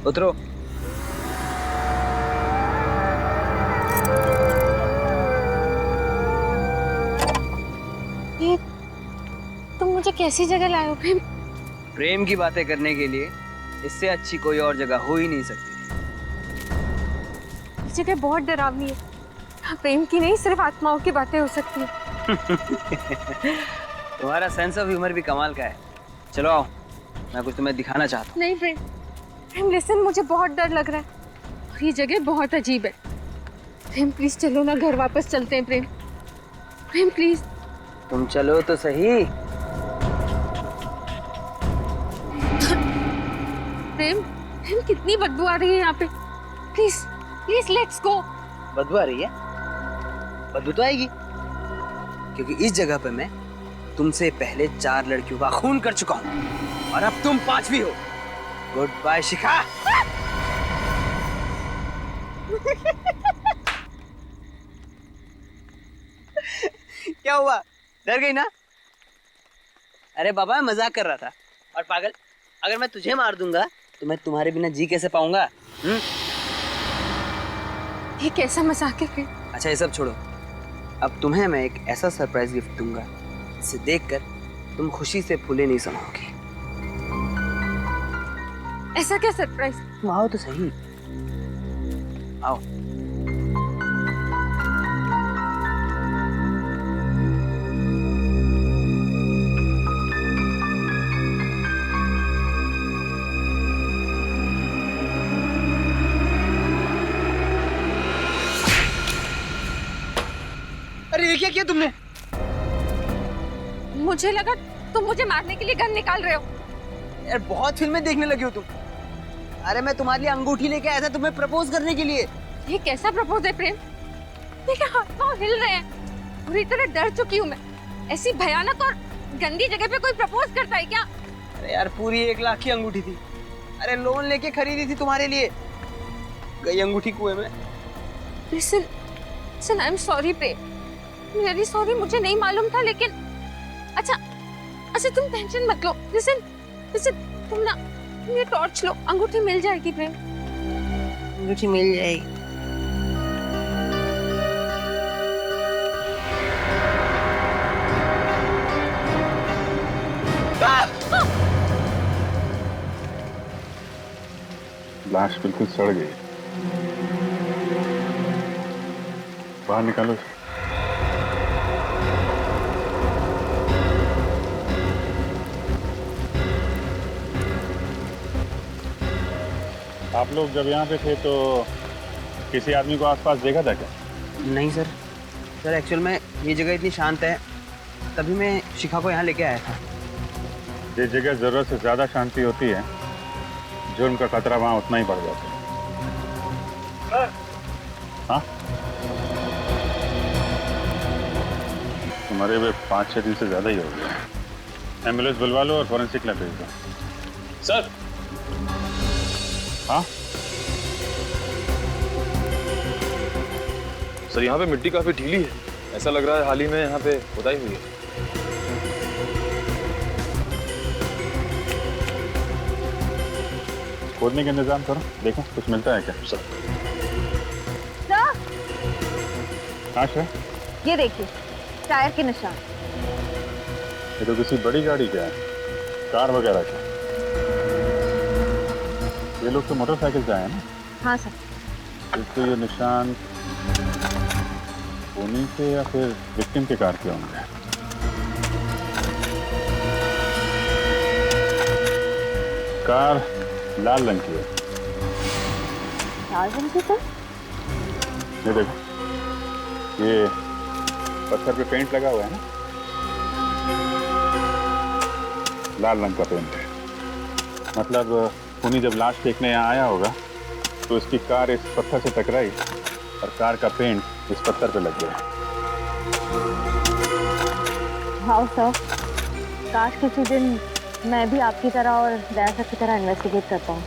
उतरो। ये तुम मुझे कैसी जगह लाए हो प्रेम? प्रेम की बातें करने के लिए इससे अच्छी कोई और जगह हो ही नहीं सकती। ये जगह बहुत डरावनी है। यहाँ प्रेम की नहीं, सिर्फ आत्माओं की बातें हो सकती है। तुम्हारा सेंस ऑफ ह्यूमर भी कमाल का है। चलो आओ, मैं कुछ तुम्हें दिखाना चाहता हूँ। नहीं प्रेम, प्रेम लिसन, मुझे बहुत डर लग रहा है और ये जगह बहुत अजीब है। प्रेम प्लीज चलो ना, घर वापस चलते हैं प्रेम। प्रेम प्लीज। तुम चलो तो सही। प्रेम, प्रेम कितनी बदबू आ रही है यहाँ पे। Please please let's go. बदबू आ रही है? बदबू तो आएगी, क्योंकि इस जगह पे मैं तुमसे पहले 4 लड़कियों का खून कर चुका हूँ और अब तुम 5वीं हो। गुड बाय शिखा। क्या हुआ, डर गई ना? अरे बाबा, मैं मजाक कर रहा था। और पागल, अगर मैं तुझे मार दूंगा तो मैं तुम्हारे बिना जी कैसे पाऊंगा? ये कैसा मजाक है प्रेम? अच्छा, ये सब छोड़ो। अब तुम्हें मैं एक ऐसा सरप्राइज गिफ्ट दूंगा जिसे देखकर तुम खुशी से फूले नहीं समाओगी। ऐसा क्या सरप्राइज? तुम आओ तो सही, आओ। अरे ये क्या किया तुमने? मुझे लगा तुम मुझे मारने के लिए गन निकाल रहे हो। यार बहुत फिल्में देखने लगी हो तुम। अरे मैं तुम्हारे लिए अंगूठी लेके आया था, तुम्हें प्रपोज करने के लिए। ये कैसा प्रपोज है प्रेम? मेरे हाथ पांव हिल रहे हैं, पूरी तरह डर चुकी हूँ मैं। ऐसी भयानक और गंदी जगह पे कोई प्रपोज करता है क्या? अरे यार, पूरी 1 लाख की अंगूठी थी। अरे लोन लेके खरीदी थी तुम्हारे लिए। गई अंगूठी कुएं में। Listen, listen, I am sorry Prem, very sorry, मुझे नहीं मालूम था। लेकिन अच्छा अच्छा, तुम टेंशन मत लो। लिसन लिसन, तुम ना ये टॉर्च लो, अंगूठी मिल जाएगी प्रेम। अंगूठी मिल जाएगी। लाश बिल्कुल सड़ गई। बाहर निकालो। आप लोग जब यहाँ पे थे तो किसी आदमी को आसपास देखा था क्या? नहीं सर। सर एक्चुअल में ये जगह इतनी शांत है, तभी मैं शिखा को यहाँ लेके आया था। ये जगह जरूरत से ज्यादा शांति होती है, जुर्म का खतरा वहाँ उतना ही बढ़ जाता है। हाँ, तुम्हारे वे 5-6 दिन से ज्यादा ही हो गया। एम्बुलेंस बुलवा लो और फॉरेंसिक लैब भेज दो। सर। हाँ सर, यहाँ पे मिट्टी काफी ढीली है, ऐसा लग रहा है हाल ही में यहाँ पे खुदाई हुई है। खोदने का इंतजाम करो, देखो कुछ मिलता है क्या। सर। हाँ सर, ये देखिए टायर के निशान। ये तो किसी बड़ी गाड़ी का है, कार वगैरह का। ये लोग तो मोटरसाइकिल से आए हैं ना? हाँ सर। तो ये निशान उन्हीं के या फिर विक्टिम के कार के होंगे। कार लाल रंग की है। लाल रंग की? तो ये देखो, ये पत्थर पे पेंट लगा हुआ है ना, लाल रंग का पेंट है। मतलब उन्हीं जब लाश देखने यहाँ आया होगा तो इसकी कार इस पत्थर से टकराई और कार का पेंट इस पत्थर पे लग गया। हाँ सर, काश किसी दिन मैं भी आपकी तरह और दया सर की तरह इन्वेस्टिगेट करता हूँ।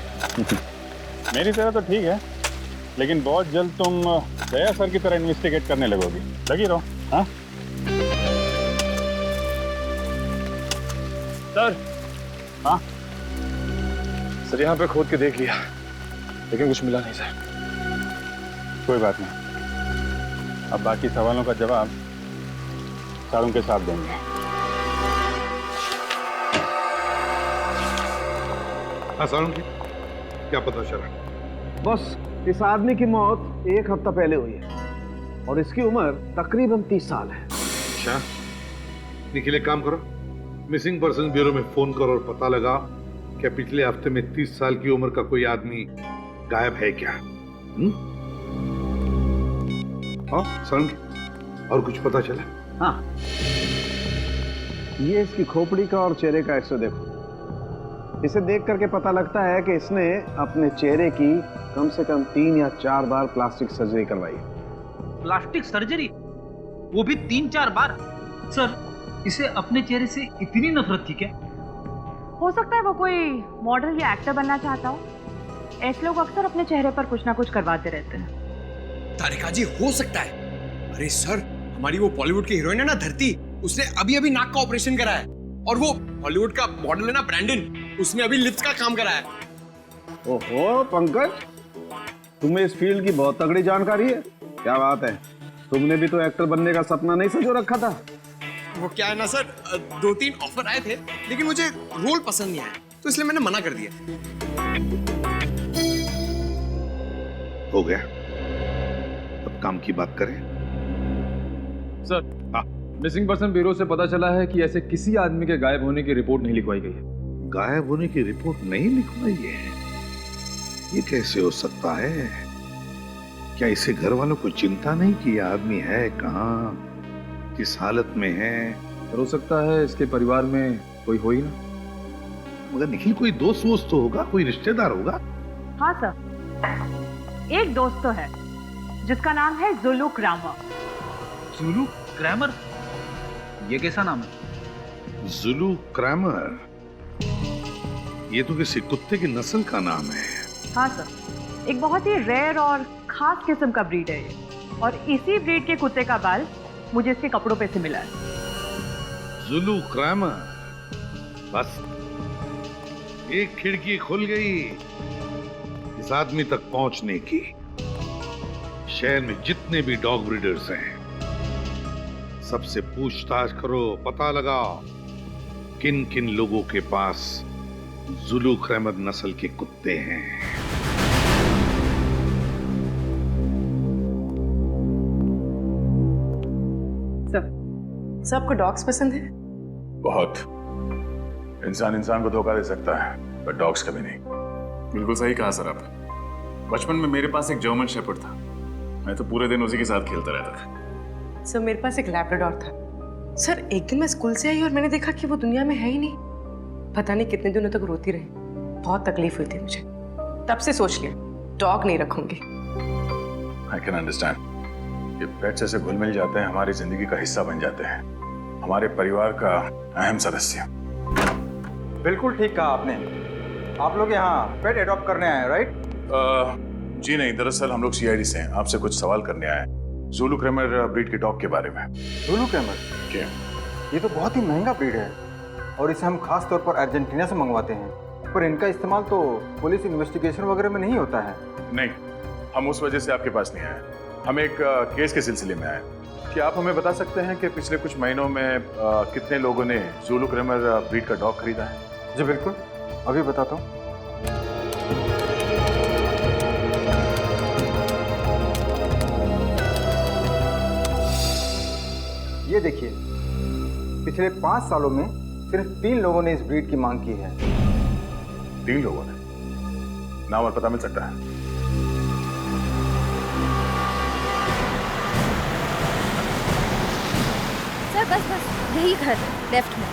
मेरी तरह तो ठीक है, लेकिन बहुत जल्द तुम दया सर की तरह इन्वेस्टिगेट करने लगोगी। लगी रहो। हाँ सर। हाँ सर, यहाँ पे खोद के देख लिया, लेकिन कुछ मिला नहीं सर। कोई बात नहीं, अब बाकी सवालों का जवाब सर उनके साथ देंगे। हाँ सारंगी, क्या पता चला? बस इस आदमी की मौत 1 हफ्ता पहले हुई है और इसकी उम्र तकरीबन 30 साल है। अच्छा, निखिल एक काम करो, मिसिंग पर्सन ब्यूरो में फोन करो और पता लगा क्या पिछले हफ्ते में 30 साल की उम्र का कोई आदमी गायब है क्या? हाँ सारंगी, और कुछ पता चला? हाँ, ये इसकी खोपड़ी का और चेहरे का एक्सरे देखो। इसे देख करके पता लगता है कि इसने अपने चेहरे की कम से कम 3 या 4 बार प्लास्टिक सर्जरी करवाई। Plastic surgery? वो भी 3-4 बार? सर, इसे अपने चेहरे से इतनी नफरत थी क्या? हो सकता है वो कोई मॉडल या एक्टर बनना चाहता हो। ऐसे लोग अक्सर अपने चेहरे पर कुछ ना कुछ करवाते रहते हैं। तारिका जी, हो सकता है। अरे सर, हमारी वो बॉलीवुड की हीरोइन है ना धरती, उसने अभी अभी नाक का ऑपरेशन करा है। और वो हॉलीवुड का मॉडल है ना ब्रैंडन, उसने अभी लिप्स का काम करा है। ओहो पंकज, तुम्हें इस फील्ड की बहुत तगड़ी जानकारी है। क्या बात है, तुमने भी तो एक्टर बनने का सपना नहीं संजो रखा था? वो क्या है ना सर, 2-3 ऑफर आए थे, लेकिन मुझे रोल पसंद नहीं आया, तो इसलिए मैंने मना कर दिया। हो गया, अब काम की बात करें। सर, मिसिंग पर्सन ब्यूरो से पता चला है कि ऐसे किसी आदमी के गायब होने की रिपोर्ट नहीं लिखवाई गई है। गायब होने की रिपोर्ट नहीं लिखवाई है? ये कैसे हो सकता है? क्या इसे घर वालों को चिंता नहीं कि यह आदमी है कहाँ, किस हालत में है? हो सकता है इसके परिवार में कोई हो ही ना। मगर निखिल, कोई दोस्त वोस्त तो होगा, कोई रिश्तेदार होगा। हाँ सर, एक दोस्त तो है जिसका नाम है जुलू क्रैमर। जुलू क्रैमर? ये कैसा नाम है? जुलू क्रैमर? ये तो किसी कुत्ते की नस्ल का नाम है। हाँ सर, एक बहुत ही रेयर और खास किस्म का ब्रीड है ये, और इसी ब्रीड के कुत्ते का बाल मुझे इसके कपड़ों पे से मिला है। जुलू क्रैमर, बस एक खिड़की खुल गई इस आदमी तक पहुंचने की। शहर में जितने भी डॉग ब्रीडर्स हैं, सबसे पूछताछ करो, पता लगाओ किन किन लोगों के पास जुलू क्रैमर नस्ल के कुत्ते हैं। सबको डॉग्स पसंद है? बहुत। इंसान इंसान को धोखा दे सकता है, पर डॉग्स कभी नहीं। बिल्कुल सही कहा सर आपने। बचपन में मेरे पास एक जर्मन शेपर्ड था, मैं तो पूरे दिन उसी के साथ खेलता रहता था। सर, मेरे पास एक लैब्राडोर था। सर, एक दिन मैं स्कूल से आई और मैंने देखा कि वो दुनिया में है ही नहीं। पता नहीं कितने दिनों तक रोती रही, बहुत तकलीफ हुई थी मुझे। तब से सोच लिया डॉग नहीं रखूंगी। I can understand. ये पेट्स ऐसे घुल मिल जाते हैं, हमारी जिंदगी का हिस्सा बन जाते हैं, हमारे परिवार का अहम सदस्य। बिल्कुल ठीक कहा आपने। आप लोग यहाँ पेट एडॉप्ट करने आए हैं, राइट? जी नहीं, दरअसल हम लोग सीआईडी से हैं, आपसे कुछ सवाल करने आए हैं जुलू क्रैमर ब्रीड के डॉग के बारे में। जुलू क्रैमर? क्या? ये तो बहुत ही महंगा ब्रीड है और इसे हम खास तौर पर अर्जेंटीना से मंगवाते हैं, पर इनका इस्तेमाल तो पुलिस इन्वेस्टिगेशन वगैरह में नहीं होता है। नहीं, हम उस वजह से आपके पास नहीं आए, हम एक केस के सिलसिले में आए। क्या आप हमें बता सकते हैं कि पिछले कुछ महीनों में कितने लोगों ने जुलू क्रैमर ब्रीड का डॉग खरीदा है? जी बिल्कुल, अभी बताता हूँ। ये देखिए, पिछले 5 सालों में सिर्फ 3 लोगों ने इस ब्रीड की मांग की है। 3 लोगों ने? नाम और पता मिल सकता है? सर बस यही घर लेफ्ट में।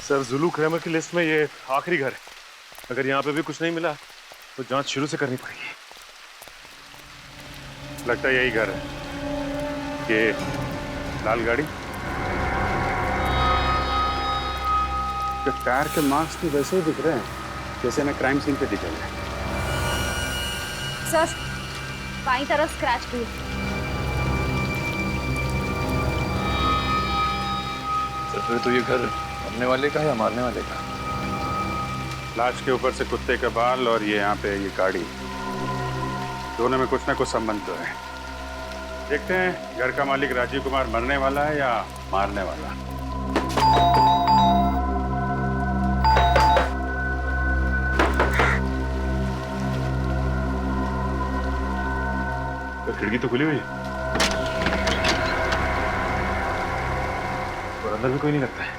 सर, जुलू क्रैमर की लिस्ट में ये आखिरी घर है। अगर यहाँ पे भी कुछ नहीं मिला तो जांच शुरू से करनी पड़ेगी। लगता है यही घर है। ये लाल गाड़ी, टायर के मार्क्स तो वैसे ही दिख रहे हैं जैसे ना क्राइम सीन पे दिखे हैं। सर बाईं तरफ स्क्रैच भी है। सर फिर तो ये घर मरने वाले का है या मारने वाले का? लाश के ऊपर से कुत्ते का बाल और ये यहाँ पे ये गाड़ी, दोनों में कुछ ना कुछ संबंध तो है। देखते हैं घर का मालिक राजीव कुमार मरने वाला है या मारने वाला। तो खिड़की तो खुली हुई है और अंदर भी कोई नहीं लगता है।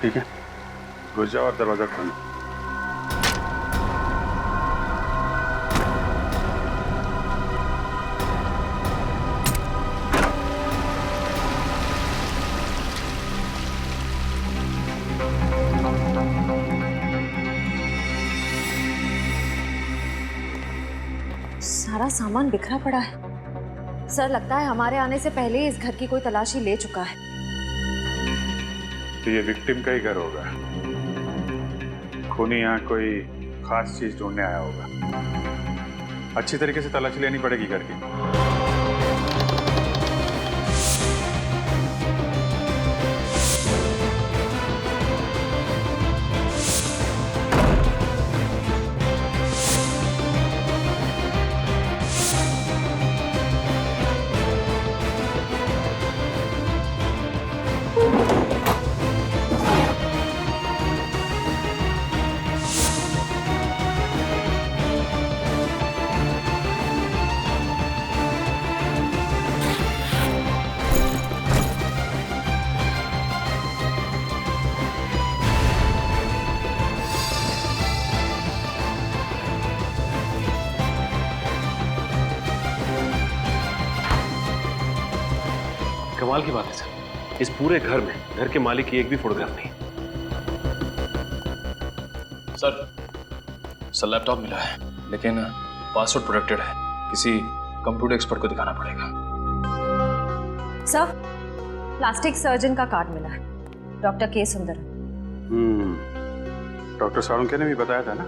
ठीक है, घुस जाओ और दरवाजा खोलो। सारा सामान बिखरा पड़ा है। सर लगता है हमारे आने से पहले ही इस घर की कोई तलाशी ले चुका है। तो ये विक्टिम का ही घर होगा। खूनी यहाँ कोई खास चीज ढूंढने आया होगा। अच्छी तरीके से तलाशी लेनी पड़ेगी घर की। कमाल की बात है सर, इस पूरे घर में घर के मालिक की एक भी फोटोग्राफ नहीं। सर लैपटॉप मिला है लेकिन पासवर्ड प्रोटेक्टेड है। किसी कंप्यूटर एक्सपर्ट को दिखाना पड़ेगा। सर प्लास्टिक सर्जन का कार्ड मिला है, डॉक्टर के सुंदर। डॉक्टर साळुंखे ने भी बताया था ना,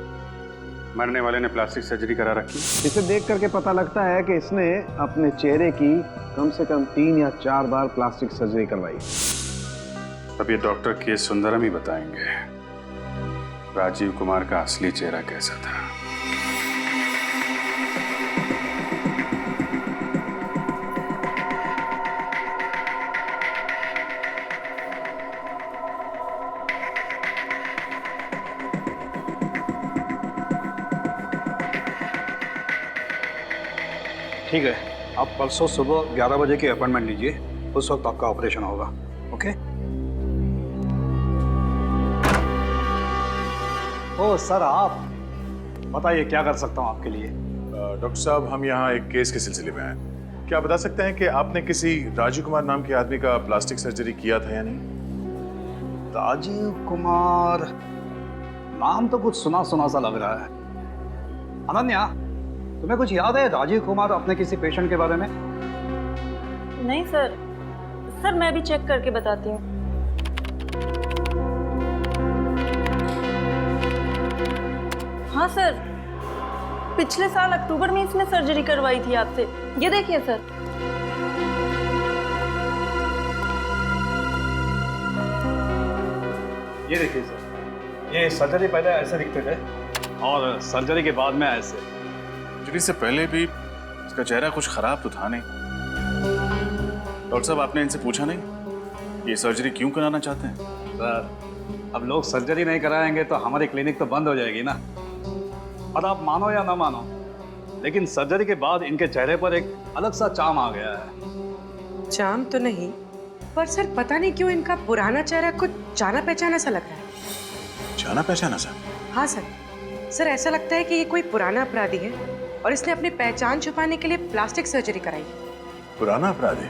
मरने वाले ने प्लास्टिक सर्जरी करा रखी। इसे देख करके पता लगता है कि इसने अपने चेहरे की कम से कम 3 या 4 बार प्लास्टिक सर्जरी करवाई। अब ये डॉक्टर के सुंदरम ही बताएंगे राजीव कुमार का असली चेहरा कैसा था। ठीक है, आप परसों सुबह 11 बजे की अपॉइंटमेंट लीजिए, उस वक्त आपका ऑपरेशन होगा। ओके? ओ सर, आप बताइए क्या कर सकता हूँ आपके लिए। डॉक्टर साहब, हम यहाँ एक केस के सिलसिले में आए। क्या आप बता सकते हैं कि आपने किसी राजीव कुमार नाम के आदमी का प्लास्टिक सर्जरी किया था या नहीं? राजीव कुमार नाम तो कुछ सुना सुना सा लग रहा है। अनन्या, तुम्हें कुछ याद है राजीव कुमार अपने किसी पेशेंट के बारे में? नहीं सर, मैं भी चेक करके बताती हूँ। हाँ सर, पिछले साल अक्टूबर में इसने सर्जरी करवाई थी आपसे। ये देखिए सर। ये देखिए सर, ये सर्जरी पहले ऐसे दिखते थे और सर्जरी के बाद में ऐसे। सर्जरी से पहले भी इसका चेहरा कुछ खराब तो था नहीं। डॉक्टर साहब, आपने इनसे पूछा नहीं ये सर्जरी क्यों कराना चाहते हैं? सर, अब लोग सर्जरी नहीं कराएंगे तो हमारी क्लिनिक तो बंद हो जाएगी ना। और आप मानो या ना मानो, लेकिन सर्जरी के बाद इनके चेहरे पर एक अलग सा चार्म आ गया है। चार्म तो नहीं, पर सर पता नहीं क्यों इनका पुराना चेहरा कुछ जाना पहचाना सा लग रहा है। जाना पहचाना सा? हाँ सर, ऐसा लगता है कि ये कोई पुराना अपराधी है और इसने अपनी पहचान छुपाने के लिए प्लास्टिक सर्जरी कराई। पुराना अपराधी?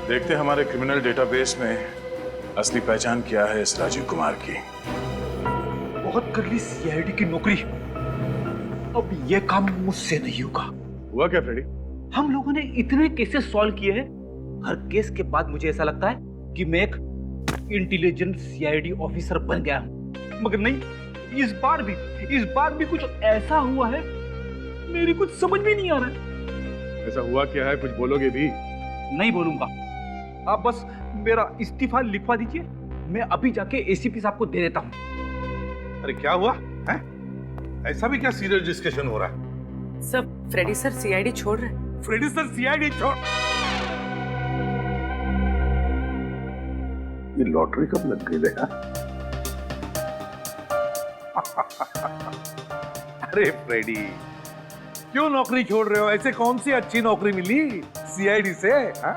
देखते हमारे क्रिमिनल डेटाबेस में असली पहचान क्या है इस राजीव कुमार की। बहुत कर ली सीआईडी की नौकरी, अब ये काम मुझसे नहीं होगा। हुआ क्या फ्रेडी? हम लोगों ने इतने केसेस सॉल्व किए हैं, हर केस के बाद मुझे ऐसा लगता है कि मैं एक इंटेलिजेंट सीआईडी ऑफिसर बन गया हूं। मगर नहीं, इस बार भी कुछ ऐसा हुआ है मेरी कुछ समझ में नहीं आ रहा है। ऐसा हुआ क्या है, कुछ बोलोगे भी? नहीं बोलूंगा, आप बस मेरा इस्तीफा लिखवा दीजिए, मैं अभी जाके एसीपी साहब को दे देता हूँ। अरे क्या हुआ है? ऐसा भी क्या सीरियस डिस्कशन हो रहा है? सब फ्रेडी सर सीआईडी छोड़ रहे हैं। फ्रेडी सर सीआईडी छोड़? ये लॉटरी कब लग गई है? अरे फ्रेडी, क्यों नौकरी छोड़ रहे हो? ऐसे कौन सी अच्छी नौकरी मिली सीआईडी से? हा?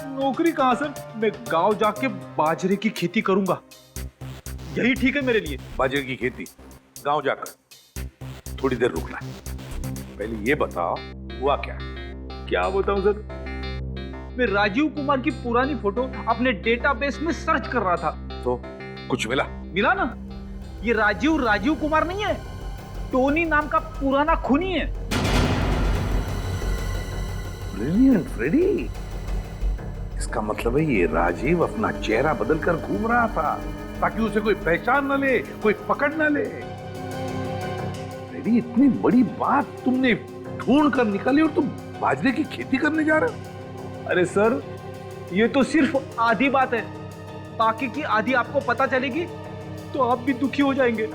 नौकरी कहाँ सर, मैं गांव जाके बाजरे की खेती करूंगा, यही ठीक है मेरे लिए। बाजरे की खेती गांव जाकर? थोड़ी देर रुकना, पहले ये बताओ हुआ क्या? क्या बताऊं सर, मैं राजीव कुमार की पुरानी फोटो अपने डेटाबेस में सर्च कर रहा था। तो कुछ मिला? मिला ना, ये राजीव कुमार नहीं है, टोनी नाम का पुराना खूनी है। ब्रिलियंट फ्रेडी, इसका मतलब है ये राजीव अपना चेहरा बदलकर घूम रहा था ताकि उसे कोई पहचान न ले, कोई पकड़ न ले। फ्रेडी, इतनी बड़ी बात तुमने ढूंढ कर निकाली और तुम बाजरे की खेती करने जा रहे हो? अरे सर, ये तो सिर्फ आधी बात है, बाकी की आधी आपको पता चलेगी तो आप भी दुखी हो जाएंगे।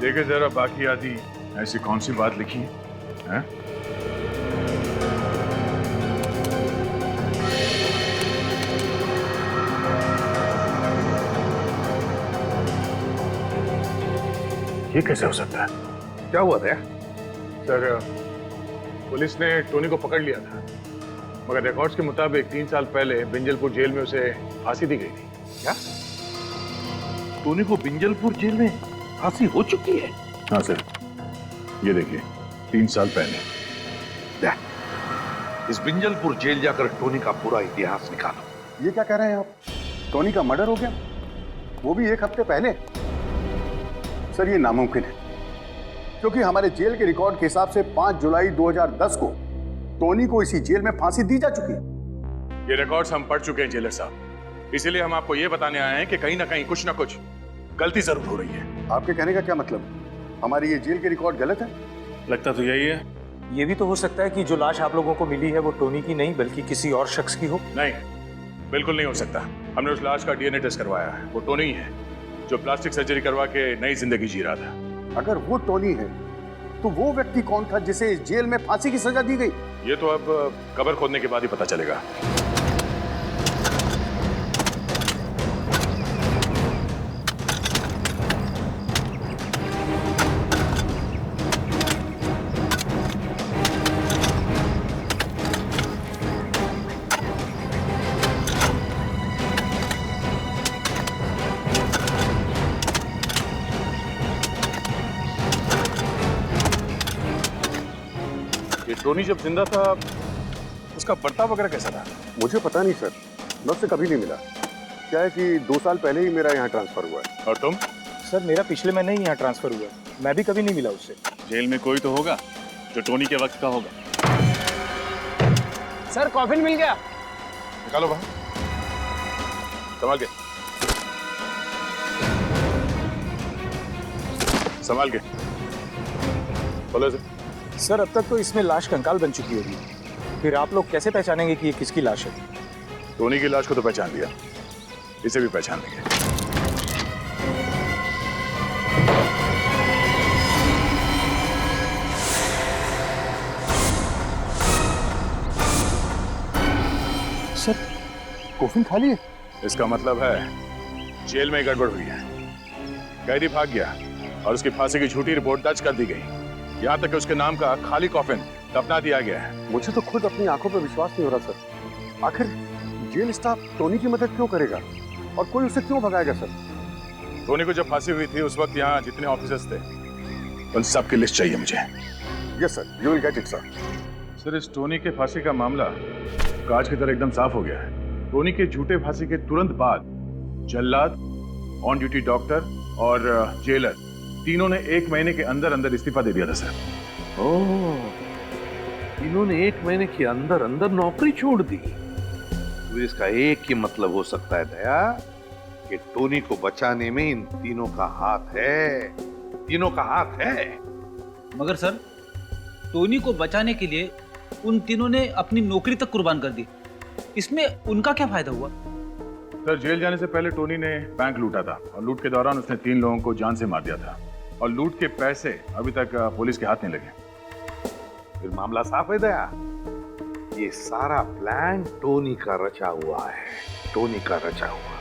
देखे जरा बाकी आदि, ऐसी कौन सी बात लिखी है? ये कैसे हो सकता है? क्या हुआ था? सर, पुलिस ने टोनी को पकड़ लिया था, मगर रिकॉर्ड्स के मुताबिक 3 साल पहले बिंजलपुर जेल में उसे फांसी दी गई थी। क्या? टोनी को बिंजलपुर जेल में फांसी हो चुकी है? हाँ सर, ये देखिए 3 साल पहले। इस बिंजलपुर जेल जाकर टोनी का पूरा इतिहास निकालो। ये क्या कह रहे हैं आप? टोनी का मर्डर हो गया, वो भी 1 हफ्ते पहले? सर, ये नामुमकिन है, क्योंकि हमारे जेल के रिकॉर्ड के हिसाब से 5 जुलाई 2010 को टोनी को इसी जेल में फांसी दी जा चुकी है। ये रिकॉर्ड्स हम पढ़ चुके हैं जेलर साहब, इसीलिए हम आपको ये बताने आए हैं कि कहीं ना कुछ गलती जरूर हो रही है। आपके कहने का क्या मतलब? हमारी ये जेल के रिकॉर्ड गलत है? लगता तो यही है। ये भी तो हो सकता है कि जो लाश आप लोगों को मिली है वो टोनी की नहीं बल्कि किसी और शख्स की हो। नहीं, बिल्कुल नहीं हो सकता। हमने उस लाश का डीएनए टेस्ट करवाया है, वो टोनी ही है जो प्लास्टिक सर्जरी करवा के नई जिंदगी जी रहा था। अगर वो टोनी है तो वो व्यक्ति कौन था जिसे इस जेल में फांसी की सजा दी गई? ये तो अब कब्र खोदने के बाद ही पता चलेगा। टोनी जब जिंदा था उसका बर्ताव वगैरह कैसा था? मुझे पता नहीं सर, मैं उससे कभी नहीं मिला। क्या है कि 2 साल पहले ही मेरा यहाँ ट्रांसफर हुआ है। और तुम? सर, मेरा पिछले महीने ही यहाँ ट्रांसफर हुआ, मैं भी कभी नहीं मिला उससे। जेल में कोई तो होगा जो टोनी के वक्त का होगा। सर, कॉफिन मिल गया। निकालो बाहर, संभाल के, संभाल के, बोलो से। सर, अब तक तो इसमें लाश कंकाल बन चुकी होगी, फिर आप लोग कैसे पहचानेंगे कि ये किसकी लाश है? टोनी की लाश को तो पहचान लिया, इसे भी पहचान लेंगे। सर, कॉफिन खाली है? इसका मतलब है जेल में गड़बड़ हुई है, कैदी भाग गया और उसकी फांसी की झूठी रिपोर्ट दर्ज कर दी गई। यहाँ तक कि उसके नाम का खाली कॉफिन दफना दिया गया है। मुझे तो खुद अपनी आंखों पर विश्वास नहीं हो रहा सर। आखिर जेल स्टाफ टोनी की मदद क्यों करेगा और कोई उसे क्यों भगाएगा सर? टोनी को जब फांसी हुई थी उस वक्त यहाँ जितने ऑफिसर्स थे उन सब की लिस्ट चाहिए मुझे। Yes sir, you will get it sir. Sir, इस टोनी के फांसी का मामला कांच की तरह एकदम साफ हो गया है। टोनी के झूठे फांसी के तुरंत बाद जल्लाद, ऑन ड्यूटी डॉक्टर और जेलर तीनों ने 1 महीने के अंदर अंदर इस्तीफा दे दिया था सर। ओह, इन्होंने 1 महीने के अंदर अंदर नौकरी छोड़ दी। तो इसका एक ही मतलब हो सकता है दया कि टोनी को बचाने में इन तीनों का हाथ है, तीनों का हाथ है। मगर सर, टोनी को बचाने के लिए उन तीनों ने अपनी नौकरी तक कुर्बान कर दी। इसमें उनका क्या फायदा हुआ? सर, जेल जाने से पहले टोनी ने बैंक लूटा था और लूट के दौरान उसने 3 लोगों को जान से मार दिया था और लूट के पैसे अभी तक पुलिस के हाथ नहीं लगे। फिर मामला साफ है दया। ये सारा प्लान टोनी का रचा हुआ है, टोनी का रचा हुआ।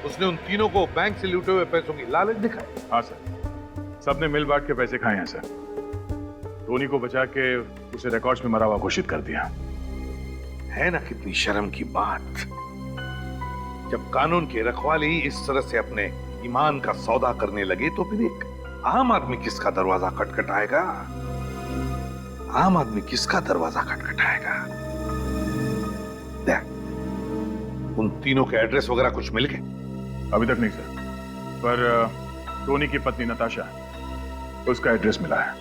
उसने उन तीनों को बैंक से लूटे हुए पैसों की लालच दिखाई। हाँ सर, सबने मिल बांट के पैसे खाए हैं सर। टोनी को बचा के उसे रिकॉर्ड्स में मरा हुआ घोषित कर दिया। है ना कितनी शर्म की बात। जब कानून के रखवाले ही इस तरह से अपने ईमान का सौदा करने लगे तो फिर एक आम आदमी किसका दरवाजा खटखटाएगा? आम आदमी किसका दरवाजा खटखटाएगा? देख, उन तीनों के एड्रेस वगैरह कुछ मिल गए? अभी तक नहीं सर, पर टोनी की पत्नी नताशा, उसका एड्रेस मिला है।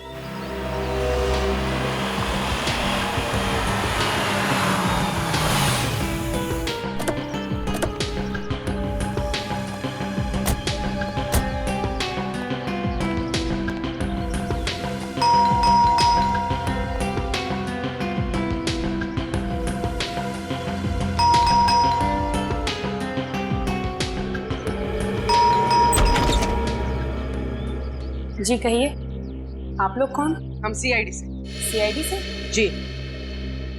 जी कहिए, आप लोग कौन? हम सीआईडी से। सीआईडी से? जी।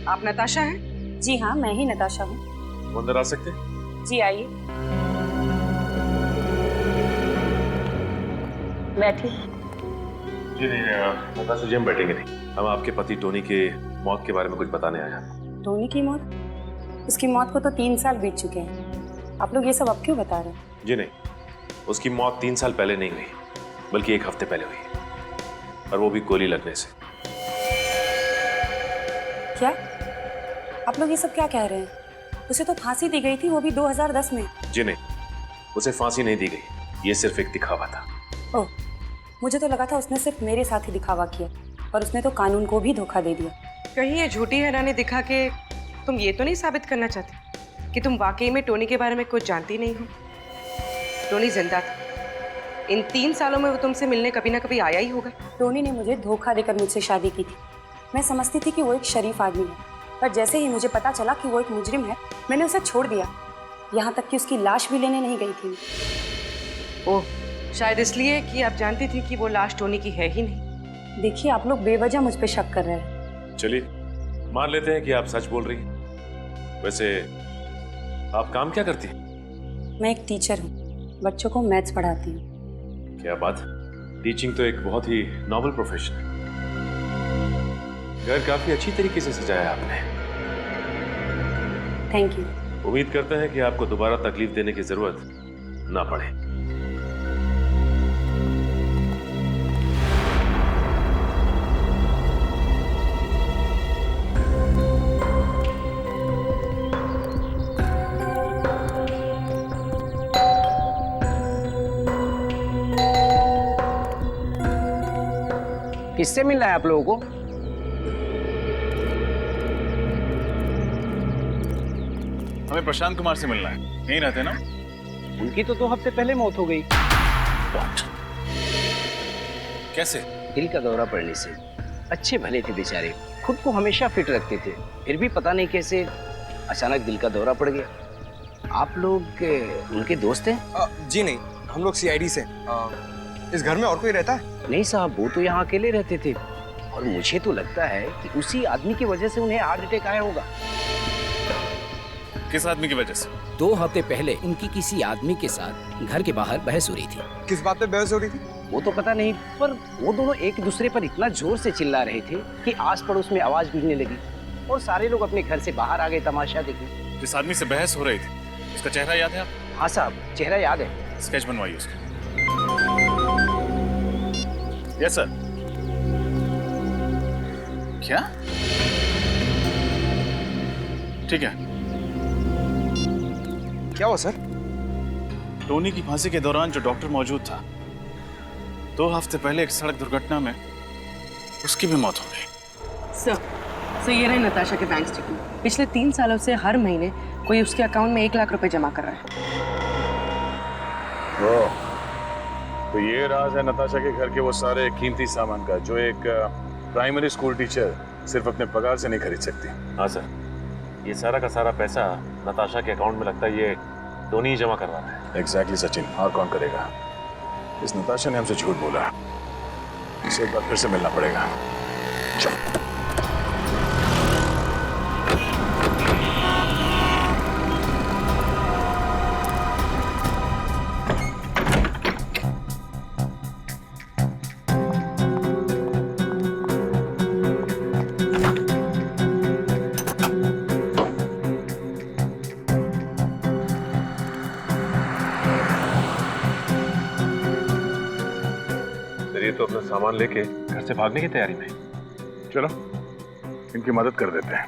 आप नताशा हैं? जी हाँ, मैं ही नताशा हूँ। अंदर आ सकते? जी आइए, बैठिए। जी नहीं, नताशा जी हम बैठेंगे नहीं। हम आपके पति टोनी के मौत के बारे में कुछ बताने आए हैं। टोनी की मौत? उसकी मौत को तो 3 साल बीत चुके हैं। आप लोग ये सब अब क्यों बता रहे हैं? जी नहीं, उसकी मौत 3 साल पहले नहीं हुई, बल्कि 1 हफ्ते पहले हुई, और वो भी गोली लगने से। क्या आप लोग ये सब क्या कह रहे हैं? उसे तो फांसी दी गई थी, वो भी 2010 में। जी नहीं, उसे फांसी नहीं दी गई, ये सिर्फ एक दिखावा था। ओह, मुझे तो लगा था उसने सिर्फ मेरे साथ ही दिखावा किया, और उसने तो कानून को भी धोखा दे दिया। कहीं ये झूठी हैरानी दिखा के तुम ये तो नहीं साबित करना चाहती कि तुम वाकई में टोनी के बारे में कुछ जानती नहीं हो? टोनी जिंदा था। इन 3 सालों में वो तुमसे मिलने कभी ना कभी आया ही होगा। टोनी ने मुझे धोखा देकर मुझसे शादी की थी। मैं समझती थी कि वो एक शरीफ आदमी है, पर जैसे ही मुझे पता चला कि वो एक मुजरिम है, मैंने उसे छोड़ दिया। यहाँ तक कि उसकी लाश भी लेने नहीं गई थी। ओह, शायद इसलिए कि आप जानती थी कि वो लाश टोनी की है ही नहीं। देखिए, आप लोग बेवजह मुझ पे शक कर रहे हैं। चलिए मान लेते हैं कि आप सच बोल रही हैं। वैसे आप काम क्या करती हैं? मैं एक टीचर हूँ, बच्चों को मैथ्स पढ़ाती हूँ। क्या बात, टीचिंग तो एक बहुत ही नॉबल प्रोफेशन है। घर काफी अच्छी तरीके से सजाया आपने। Thank you. उम्मीद करते हैं कि आपको दोबारा तकलीफ देने की जरूरत ना पड़े। किससे मिलना है आप लोगों को? हमें प्रशांत कुमार से मिलना है। यहीं रहते ना? उनकी तो 2 हफ्ते पहले मौत हो गई। कैसे? दिल का दौरा पड़ने से। अच्छे भले थे बेचारे, खुद को हमेशा फिट रखते थे, फिर भी पता नहीं कैसे अचानक दिल का दौरा पड़ गया। आप लोग उनके दोस्त हैं? जी नहीं, हम लोग सीआईडी से। इस घर में और कोई रहता है? नहीं साहब, वो तो यहाँ अकेले रहते थे, और मुझे तो लगता है कि उसी आदमी की वजह से उन्हें हार्ट अटैक आया होगा। किस आदमी की वजह से? 2 हफ्ते पहले उनकी किसी आदमी के साथ घर के बाहर बहस हो रही थी। किस बात पे बहस हो रही थी? वो तो पता नहीं, पर वो दोनों एक दूसरे पर इतना जोर से चिल्ला रहे थे कि आस पड़ोस में आवाज गूंजने लगी, और सारे लोग अपने घर से बाहर आ गए तमाशा देखने। जिस आदमी से बहस हो रही थी, उसका चेहरा याद है आपको? हाँ साहब, चेहरा याद है। स्केच बनवाइए उसका। Yes sir. क्या? ठीक है। क्या हुआ सर? टोनी की फांसी के दौरान जो डॉक्टर मौजूद था, 2 हफ्ते पहले एक सड़क दुर्घटना में उसकी भी मौत हो गई। सर ये रहे नताशा के बैंक स्टेटमेंट। पिछले 3 सालों से हर महीने कोई उसके अकाउंट में 1 लाख रुपए जमा कर रहा है। तो ये राज है नताशा के घर के वो सारे कीमती सामान का, जो एक प्राइमरी स्कूल टीचर सिर्फ अपने पगार से नहीं खरीद सकती। हाँ सर, ये सारा का सारा पैसा नताशा के अकाउंट में लगता है ये टोनी ही जमा करवा रहा है। एग्जैक्टली सचिन, और कौन करेगा? इस नताशा ने हमसे झूठ बोला, इसे एक बार फिर से मिलना पड़ेगा। चल। तो अपना सामान लेके घर से भागने की तैयारी में। चलो इनकी मदद कर देते हैं।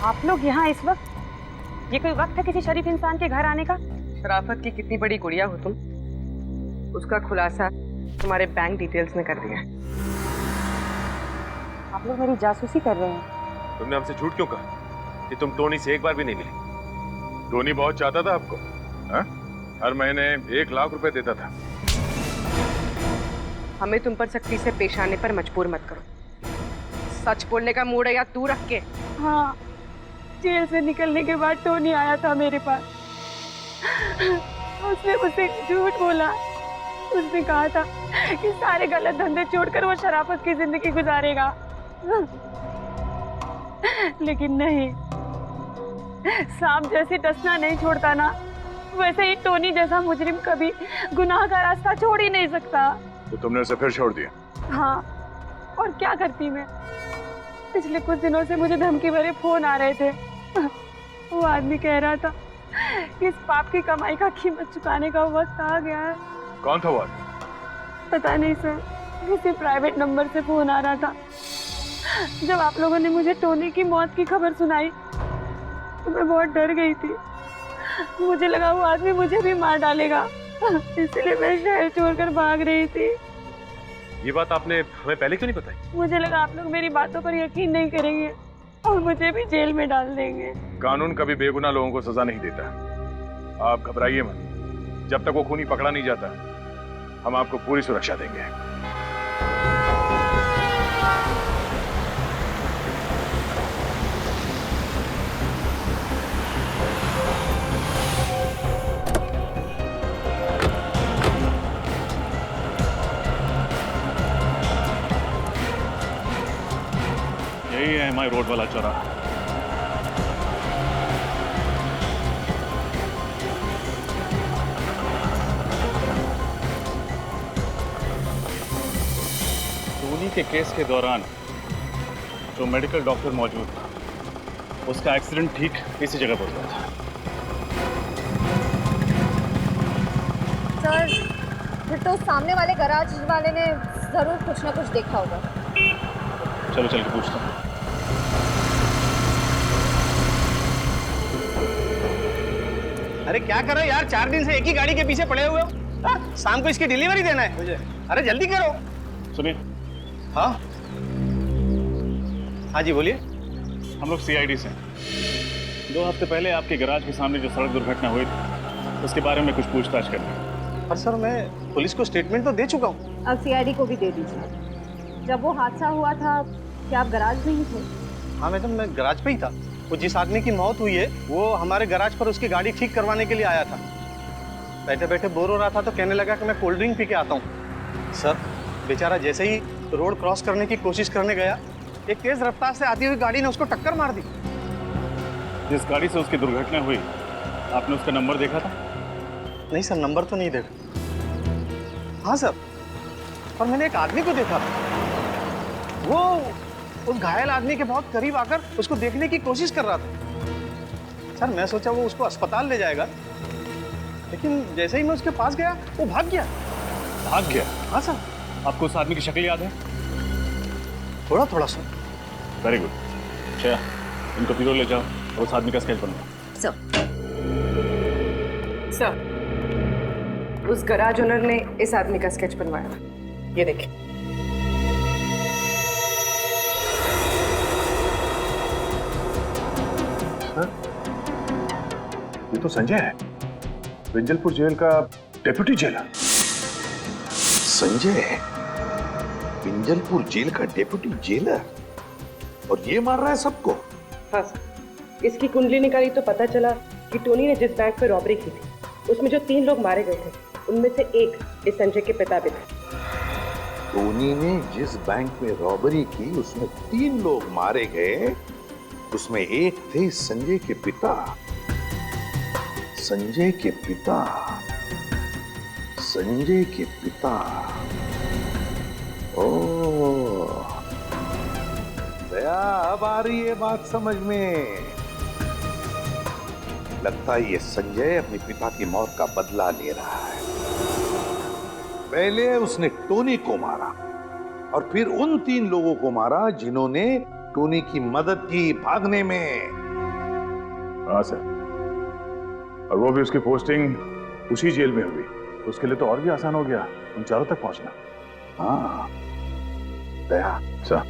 आप लोग यहाँ इस वक्त? ये कोई वक्त है किसी शरीफ इंसान के घर आने का? शराफत की कितनी बड़ी गुड़िया हो तुम, उसका खुलासा तुम्हारे बैंक डिटेल्स में कर दिया है। आप लोग मेरी जासूसी कर रहे हैं। तुमने हमसे झूठ क्यों कहा कि तुम टोनी से एक बार भी नहीं मिली? टोनी बहुत चाहता था आपको, हाँ? हर महीने 1 लाख रुपए देता था। हमें तुम पर सख्ती से पेश आने पर मजबूर मत करो। सच बोलने का मूड है या तू रख के? हाँ, जेल से निकलने के बाद टोनी आया था मेरे पास। उसने मुझसे झूठ बोला। उसने कहा था कि सारे गलत धंधे छोड़कर वो शराफत की जिंदगी गुजारेगा, लेकिन नहीं, सांप जैसे डसना नहीं छोड़ता ना, वैसे ही टोनी जैसा मुजरिम कभी गुनाह का रास्ता छोड़ ही नहीं सकता। तो तुमने उसे फिर छोड़ दिया? हाँ, और क्या करती मैं? पिछले कुछ दिनों से मुझे धमकी भरे फोन आ रहे थे। वो आदमी कह रहा था कि इस पाप की कमाई का कीमत चुकाने का वक्त आ गया है। कौन था वो? पता नहीं सर, किसी प्राइवेट नंबर से फोन आ रहा था। जब आप लोगों ने मुझे टोनी की मौत की खबर सुनाई तो मैं बहुत डर गई थी। मुझे लगा वो आदमी मुझे भी मार डालेगा, इसलिए मैं शहर छोड़कर भाग रही थी। ये बात आपने हमें पहले क्यों नहीं बताई? मुझे लगा आप लोग मेरी बातों पर यकीन नहीं करेंगे और मुझे भी जेल में डाल देंगे। कानून कभी बेगुनाह लोगों को सजा नहीं देता। आप घबराइए मत, जब तक वो खूनी पकड़ा नहीं जाता हम आपको पूरी सुरक्षा देंगे। यही है हमारी रोड वाला चौराहा। टोनी के केस के दौरान जो मेडिकल डॉक्टर मौजूद था, उसका एक्सीडेंट ठीक इसी जगह पर हुआ था। सर, फिर तो सामने वाले गैराज वाले ने जरूर कुछ ना कुछ देखा होगा। चलो चल के पूछता हूँ। अरे क्या कर रहे हो यार, 4 दिन से एक ही गाड़ी के पीछे पड़े हुए हो। शाम को इसकी डिलीवरी देना है मुझे। अरे जल्दी करो। सुनिए। हाँ हाँ जी बोलिए। हम लोग CID से हैं। 2 हफ्ते पहले आपके गैराज के सामने जो सड़क दुर्घटना हुई थी उसके बारे में कुछ पूछताछ करनी है। पर सर मैं पुलिस को स्टेटमेंट तो दे चुका हूँ। अब CID को भी दे दीजिए। जब वो हादसा हुआ था क्या आप गैराज में ही थे? हाँ मैडम, मैं गैराज पे ही था। वो जिस आदमी की मौत हुई है वो हमारे गैराज पर उसकी गाड़ी ठीक करवाने के लिए आया था। बैठे बैठे बोर हो रहा था तो कहने लगा कि मैं कोल्ड ड्रिंक पी के आता हूँ। सर बेचारा जैसे ही रोड क्रॉस करने की कोशिश करने गया, एक तेज रफ्तार से आती हुई गाड़ी ने उसको टक्कर मार दी। जिस गाड़ी से उसकी दुर्घटना हुई आपने उसका नंबर देखा था? नहीं सर, नंबर तो नहीं देखा। हाँ सर, पर मैंने एक आदमी को देखा। वो उस घायल आदमी के बहुत करीब आकर उसको देखने की कोशिश कर रहा था। सर मैं सोचा वो उसको अस्पताल ले जाएगा, लेकिन जैसे ही मैं उसके पास गया वो भाग गया। भाग गया? हाँ सर। आपको उस आदमी की शक्ल याद है? थोड़ा थोड़ा सर। Very good. श्रेया, इनको पीरो ले जाओ और उस आदमी का स्केच बनाओ। सर, उस गैराज ओनर ने इस आदमी का स्केच बनवाया था, ये देखिए। ये तो संजय है, विंजलपुर जेल का डेप्यूटी जेलर। संजय बिंजलपुर जेल का डेप्यूटी जेलर, और ये मार रहा है सबको। हाँ सर, इसकी कुंडली निकाली तो पता चला कि टोनी ने जिस बैंक पर रॉबरी की थी उसमें जो 3 लोग मारे गए थे उनमें से एक इस संजय के पिता भी थे। टोनी ने जिस बैंक में रॉबरी की उसमें 3 लोग मारे गए, उसमें एक थे संजय के पिता। संजय के पिता, संजय के पिता। ओह, दया, अब आ रही है बात समझ में। लगता है ये संजय अपने पिता की मौत का बदला ले रहा है। पहले उसने टोनी को मारा और फिर उन 3 लोगों को मारा जिन्होंने टोनी की मदद की भागने में। हाँ सर, और वो भी उसकी पोस्टिंग उसी जेल में हुई, उसके लिए तो और भी आसान हो गया उन चारों तक पहुंचना। हाँ दया सर,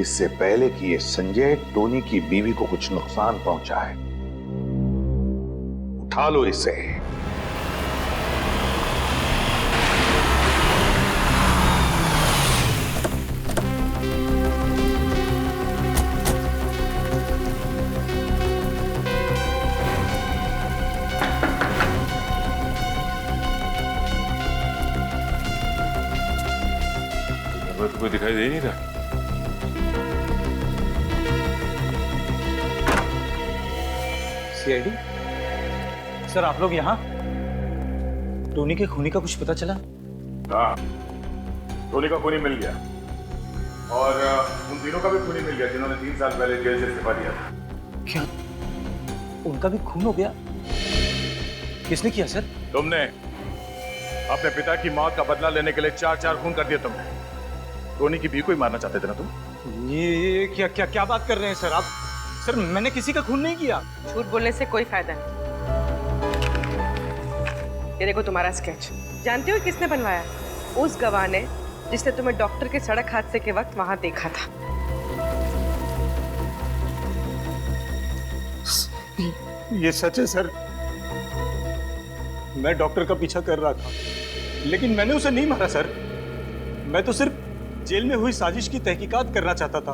इससे पहले कि ये संजय टोनी की बीवी को कुछ नुकसान पहुंचाए, उठा लो इसे। तो कोई दिखाई दे नहीं रहा। सीआईडी सर, आप लोग यहाँ? टोनी के खूनी का कुछ पता चला? हाँ, टोनी का खूनी मिल गया और उन तीनों का भी खूनी मिल गया जिन्होंने 3 साल पहले जेल से इस्तीफा दिया था। क्या उनका भी खून हो गया? किसने किया सर? तुमने। अपने पिता की मौत का बदला लेने के लिए 4 खून कर दिए तुमने। टोनी की बीवी को ही मारना चाहते थे ना तुम? ये क्या क्या क्या बात कर रहे हैं सर आप? सर मैंने किसी का खून नहीं किया। झूठ बोलने से कोई फायदा नहीं। ये देखो तुम्हारा स्केच, जानते हो किसने बनवाया? उस गवाह ने जिसने तुम्हें डॉक्टर के सड़क हादसे के वक्त वहां देखा था। ये सच है सर, मैं डॉक्टर का पीछा कर रहा था लेकिन मैंने उसे नहीं मारा सर। मैं तो सिर्फ जेल में हुई साजिश की तहकीकात करना चाहता था।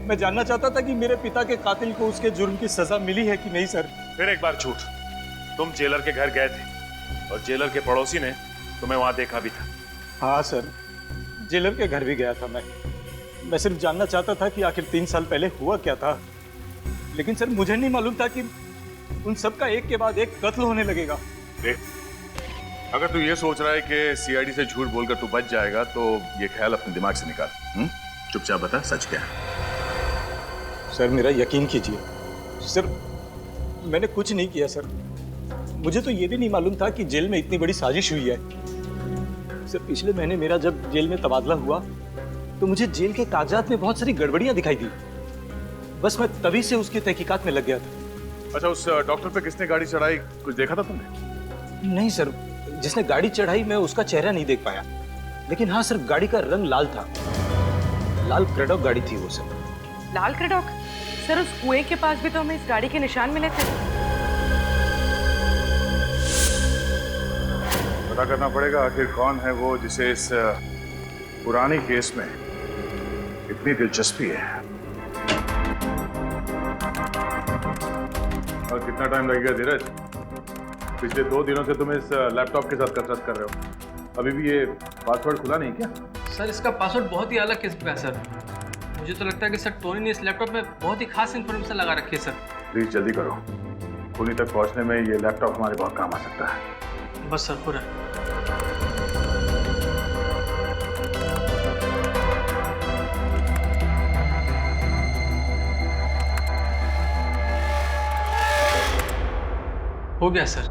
मैं जानना चाहता था कि मेरे पिता के कातिल को उसके जुर्म की सजा मिली है कि नहीं सर। फिर एक बार झूठ। तुम जेलर के घर गए थे और जेलर के पड़ोसी ने तुम्हें वहां देखा भी था। हाँ सर, जेलर के घर भी गया था मैं सिर्फ जानना चाहता था कि आखिर 3 साल पहले हुआ क्या था। लेकिन सर मुझे नहीं मालूम था कि उन सब का एक के बाद एक कत्ल होने लगेगा। देख, अगर तू ये सोच रहा है कि सीआईडी से झूठ बोलकर तू बच जाएगा तो ये ख्याल अपने दिमाग से निकाल। चुपचाप बता सच क्या है। सर मेरा यकीन कीजिए सर, मैंने कुछ नहीं किया सर। मुझे तो ये भी नहीं मालूम था कि जेल में इतनी बड़ी साजिश हुई है। सर पिछले महीने मेरा जब जेल में तबादला हुआ तो मुझे जेल के कागजात में बहुत सारी गड़बड़ियां दिखाई दी। बस मैं तभी से उसकी तहकीकात में लग गया था। अच्छा, उस डॉक्टर पे किसने गाड़ी चढ़ाई, कुछ देखा था तुमने? नहीं सर, जिसने गाड़ी चढ़ाई मैं उसका चेहरा नहीं देख पाया। लेकिन हाँ सर, गाड़ी का रंग लाल था। लाल क्रेडॉक गाड़ी थी वो सर। लाल क्रेडॉक? सर उस कुएं के पास भी तो हमें इस गाड़ी के निशान मिले थे। पता करना पड़ेगा आखिर कौन है वो जिसे इस पुरानी केस में इतनी दिलचस्पी है। और कितना टाइम लगेगा धीरज? पिछले 2 दिनों से तुम इस लैपटॉप के साथ कसरत कर रहे हो, अभी भी ये पासवर्ड खुला नहीं क्या? सर इसका पासवर्ड बहुत ही अलग किस्म का है सर। मुझे तो लगता है कि सर टोनी ने इस लैपटॉप में बहुत ही खास इन्फॉर्मेशन लगा रखी है सर। प्लीज जल्दी करो, खूनी तक पहुंचने में ये लैपटॉप हमारे बहुत काम आ सकता है। बस सर, पूरा। हो गया सर।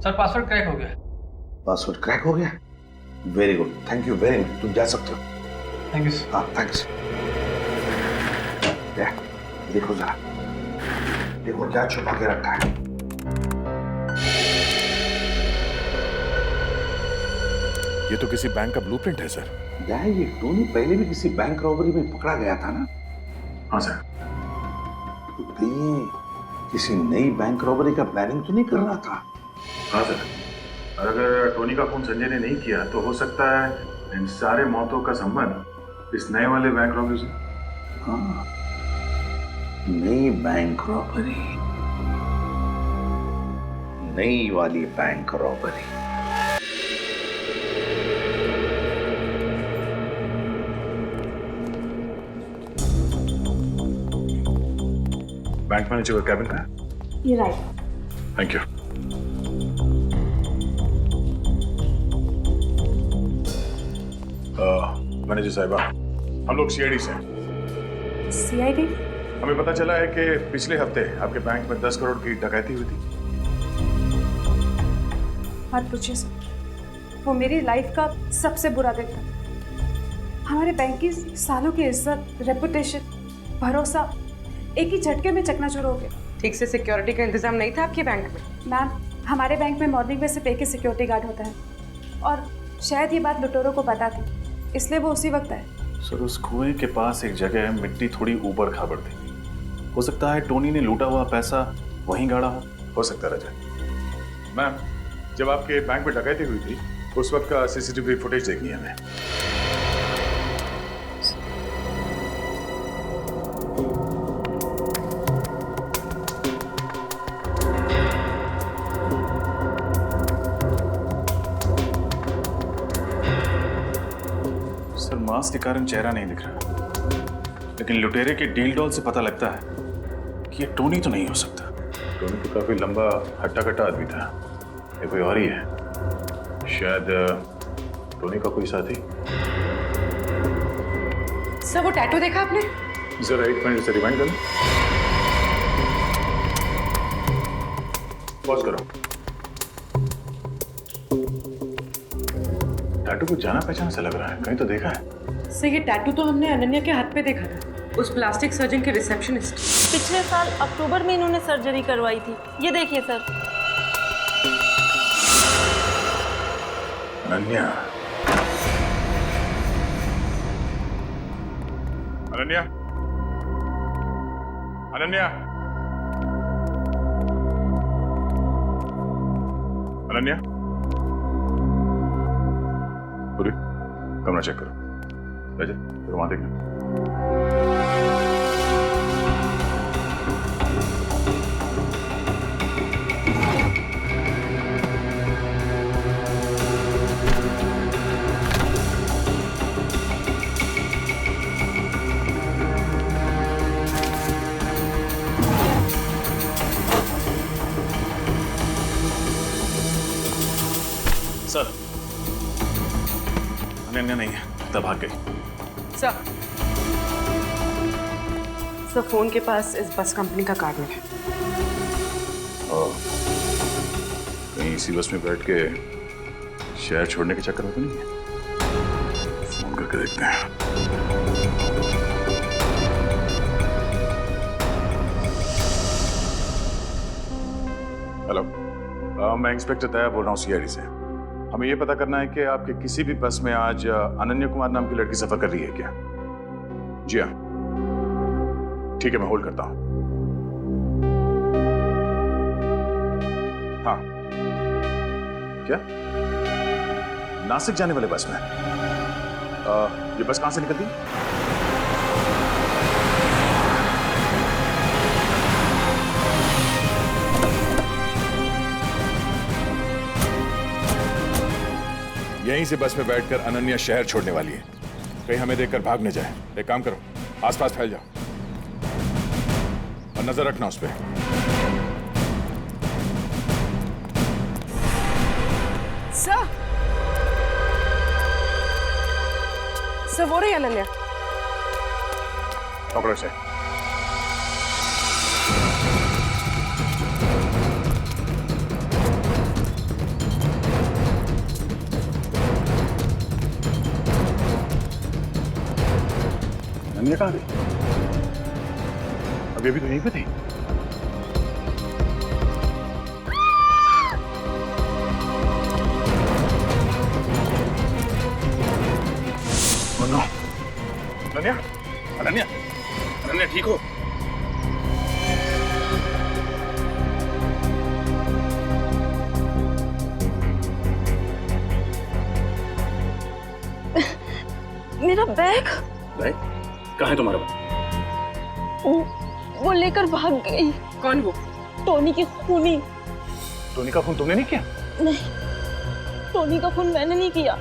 सर पासवर्ड क्रैक हो गया। पासवर्ड क्रैक हो गया? Very good, thank you very much. तुम जा सकते हो। Thank you sir. हाँ थैंक्स। देखो जरा, देखो क्या छुपा के रखा है। ये तो किसी बैंक का ब्लूप्रिंट है सर। ये टोनी पहले भी किसी बैंक रॉबरी में पकड़ा गया था ना? हाँ सर। तो कहीं किसी नई बैंक रॉबरी का प्लानिंग तो नहीं कर रहा था? हाँ सर, और अगर टोनी का खून संजय ने नहीं किया तो हो सकता है इन सारे मौतों का संबंध इस नए वाले बैंक रॉबरी से। हाँ, नई बैंक रॉबरी, नई वाली बैंक रॉबरी। बैंक मैनेजर का कैबिन का है? ये राइट। Thank you. मैनेजर साहिबा, हम लोग सीआईडी से हैं। सीआईडी? हमें पता चला है कि पिछले हफ्ते आपके बैंक में 10 करोड़ की डकैती हुई थी। मत पूछिए सर, वो मेरी लाइफ का सबसे बुरा दिन था। हमारे बैंक की सालों की इज्जत, रेपुटेशन, भरोसा एक ही झटके में चकनाचूर हो गए। ठीक से सिक्योरिटी का इंतजाम नहीं था आपके बैंक में? मैम, हमारे बैंक में मॉर्निंग में सिर्फ एक ही सिक्योरिटी गार्ड होता है और शायद ये बात लुटेरों को पता थी, इसलिए वो उसी वक्त आए। सर, उस कुएं के पास एक जगह मिट्टी थोड़ी ऊबड़ खाबड़ थी। हो सकता है टोनी ने लूटा हुआ पैसा वहीं गाड़ा हो सकता है। रजय मैम, जब आपके बैंक में डकैती हुई थी उस वक्त का सीसीटीवी फुटेज देखनी है हमें। सर, मास्क के कारण चेहरा नहीं दिख रहा, लेकिन लुटेरे के डील डॉल से पता लगता है कि ये टोनी तो नहीं हो सकता। टोनी तो काफी लंबा हट्टा कट्टा आदमी था, ये कोई और ही है। शायद टोनी का कोई साथी। सर, वो टैटू देखा आपने? जरा एक मिनट से रिवाइंड करो। पॉज करो। टैटू को जाना पहचाना सा लग रहा है, कहीं तो देखा है। सर, ये टैटू तो हमने अनन्या के हाथ पे देखा था, उस प्लास्टिक सर्जन के रिसेप्शनिस्ट। पिछले साल अक्टूबर में इन्होंने सर्जरी करवाई थी। ये देखिए सर। अनन्या, अनन्या, अनन्या, अनन्या, पूरी कमरा चेक करो। राजा, तो वहां देखना। सर, अनन्या नहीं है, तब भाग गई। सर, फोन के पास इस बस कंपनी का कार्ड है। कहीं इसी बस में बैठ के शहर छोड़ने के चक्कर में तो नहीं है? फोन करके देखते हैं। हेलो, मैं इंस्पेक्टर दया बोल रहा हूँ सीआईडी से। हमें यह पता करना है कि आपके किसी भी बस में आज अनन्या कुमार नाम की लड़की सफर कर रही है क्या? जी हाँ, ठीक है, मैं होल्ड करता हूं। हाँ, क्या नासिक जाने वाले बस में? ये बस कहां से निकलती है? यहीं से बस में बैठकर अनन्या शहर छोड़ने वाली है। कहीं हमें देखकर भाग न जाए। एक काम करो, आसपास फैल जाओ और नजर रखना उस पर। सर, वो रही अनन्या। पकड़ो इसे। अनन्या कहाँ गई? अभी तो यहीं पे थी। अनन्या, अनन्या, अनन्या ठीक हो? मेरा बैग बैग कहाँ है तुम्हारा बैग? वो लेकर भाग गई। कौन वो? टोनी की खूनी। टोनी का खून तुमने नहीं किया? नहीं, टोनी का खून मैंने नहीं किया।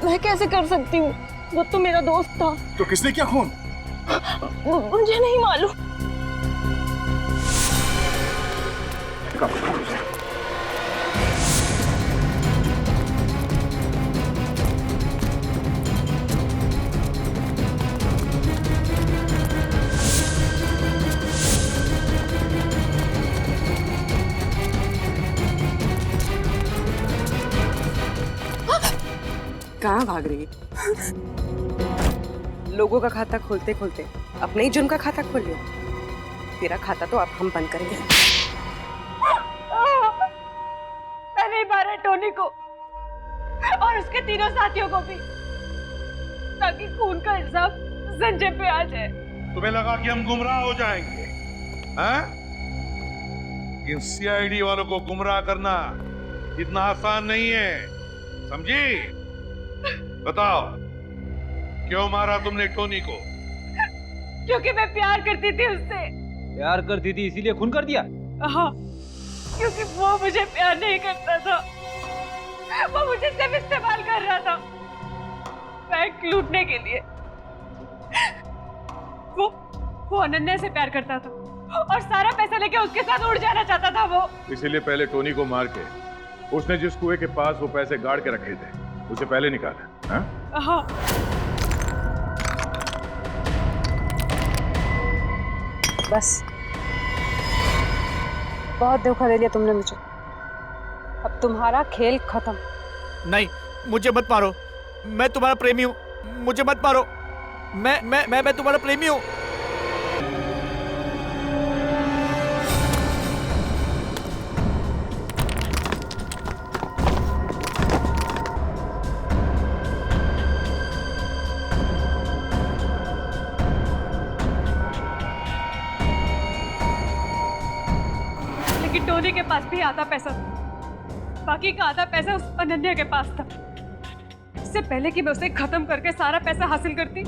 मैं कैसे कर सकती हूँ? वो तो मेरा दोस्त था। तो किसने किया खून? मुझे नहीं मालूम। कहाँ भाग रही है? लोगों का खाता खोलते खोलते अपने ही जुर्म का खाता खोल लिया। तेरा खाता तो अब हम बंद करेंगे। मैंने ही मारा टोनी को और उसके तीनों साथियों को भी, ताकि खून का हिसाब संजय पे आ जाए। तुम्हें लगा कि हम गुमराह हो जाएंगे? हाँ? इन सीआईडी वालों को गुमराह करना इतना आसान नहीं है, समझी? बताओ, क्यों मारा तुमने टोनी को? क्योंकि मैं प्यार करती थी उससे। प्यार करती थी इसीलिए खून कर दिया? हाँ, क्योंकि वो मुझे प्यार नहीं करता था, वो मुझे सिर्फ इस्तेमाल कर रहा था बैंक लूटने के लिए। वो अनन्या से प्यार करता था और सारा पैसा लेके उसके साथ उड़ जाना चाहता था वो। इसीलिए पहले टोनी को मार के उसने जिस कुएं के पास वो पैसे गाड़ के रखे थे उसे पहले निकाला। हाँ? हाँ। बस बहुत धोखा दे दिया तुमने मुझे। अब तुम्हारा खेल खत्म। नहीं, मुझे मत मारो, मैं तुम्हारा प्रेमी हूँ, मुझे मत मारो। मैं तुम्हारा प्रेमी हूँ। लेकिन टोनी के पास भी आधा पैसा था, बाकी का आधा पैसा उस अनन्या के पास था। इससे पहले कि मैं उसे खत्म करके सारा पैसा हासिल करती,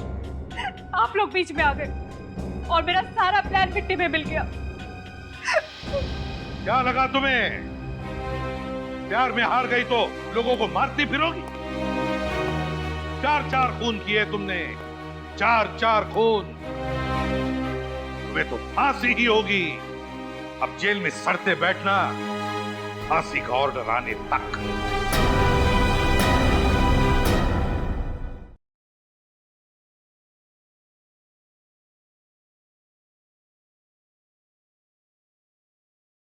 आप लोग बीच में आ गए और मेरा सारा प्लान मिट्टी में मिल गया। क्या लगा तुम्हें? प्यार में हार गई तो लोगों को मारती फिरोगी? 4-4 खून किए तुमने, 4-4 खून। तुम्हें तो फांसी ही होगी। अब जेल में सड़ते बैठना, फांसी का ऑर्डर आने तक।